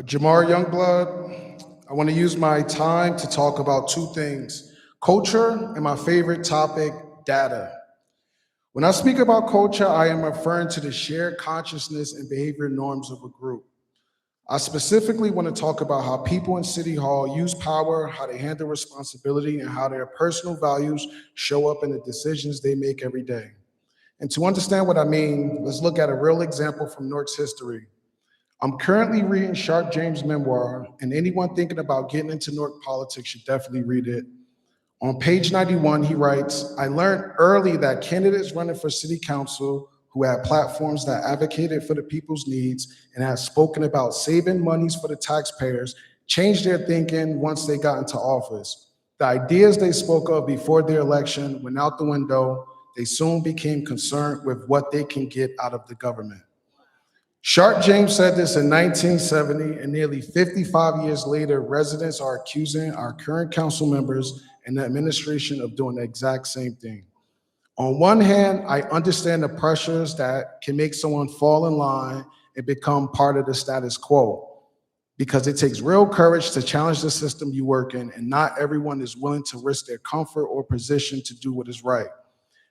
Jamar Youngblood. I want to use my time to talk about two things: culture and my favorite topic, data. When I speak about culture, I am referring to the shared consciousness and behavior norms of a group. I specifically want to talk about how people in City Hall use power, how they handle responsibility, and how their personal values show up in the decisions they make every day. And to understand what I mean, let's look at a real example from Newark's history. I'm currently reading Sharp James' memoir, and anyone thinking about getting into Newark politics should definitely read it. On page 91, he writes, I learned early that candidates running for city council who had platforms that advocated for the people's needs and had spoken about saving monies for the taxpayers changed their thinking once they got into office. The ideas they spoke of before their election went out the window. They soon became concerned with what they can get out of the government. Sharp James said this in 1970, and nearly 55 years later, residents are accusing our current council members and the administration of doing the exact same thing. On one hand, I understand the pressures that can make someone fall in line and become part of the status quo, because it takes real courage to challenge the system you work in, and not everyone is willing to risk their comfort or position to do what is right.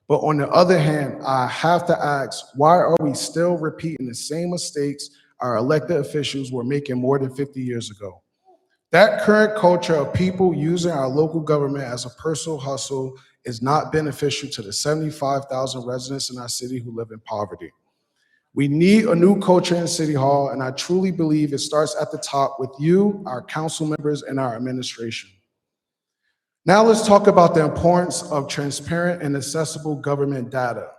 But on the other hand, I have to ask, why are we still repeating the same mistakes our elected officials were making more than 50 years ago? That current culture of people using our local government as a personal hustle is not beneficial to the 75,000 residents in our city who live in poverty. We need a new culture in City Hall, and I truly believe it starts at the top with you, our council members, and our administration. Now let's talk about the importance of transparent and accessible government data.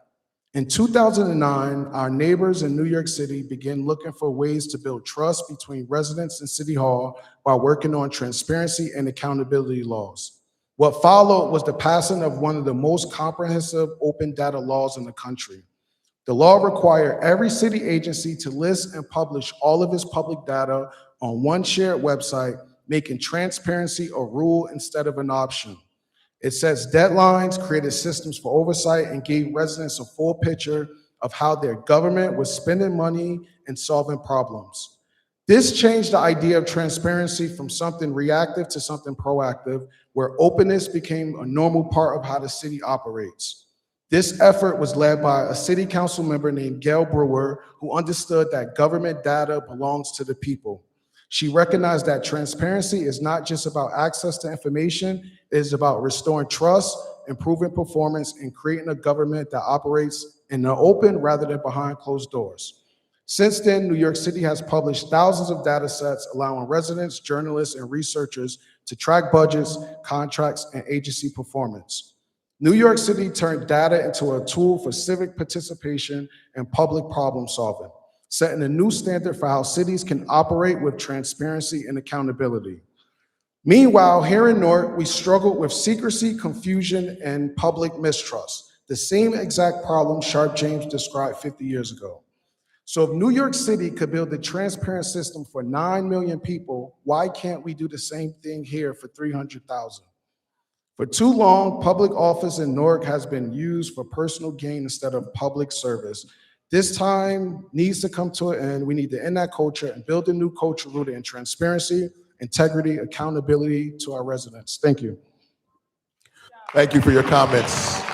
In 2009, our neighbors in New York City began looking for ways to build trust between residents and City Hall while working on transparency and accountability laws. What followed was the passing of one of the most comprehensive open data laws in the country. The law required every city agency to list and publish all of its public data on one shared website, making transparency a rule instead of an option. It sets deadlines, created systems for oversight, and gave residents a full picture of how their government was spending money and solving problems. This changed the idea of transparency from something reactive to something proactive, where openness became a normal part of how the city operates. This effort was led by a city council member named Gail Brewer, who understood that government data belongs to the people. She recognized that transparency is not just about access to information, it is about restoring trust, improving performance, and creating a government that operates in the open rather than behind closed doors. Since then, New York City has published thousands of data sets allowing residents, journalists, and researchers to track budgets, contracts, and agency performance. New York City turned data into a tool for civic participation and public problem solving, setting a new standard for how cities can operate with transparency and accountability. Meanwhile, here in Newark, we struggled with secrecy, confusion, and public mistrust, the same exact problem Sharp James described 50 years ago. So if New York City could build a transparent system for 9 million people, why can't we do the same thing here for 300,000? For too long, public office in Newark has been used for personal gain instead of public service. This time needs to come to an end. We need to end that culture and build a new culture rooted in transparency, integrity, accountability to our residents. Thank you. Thank you for your comments.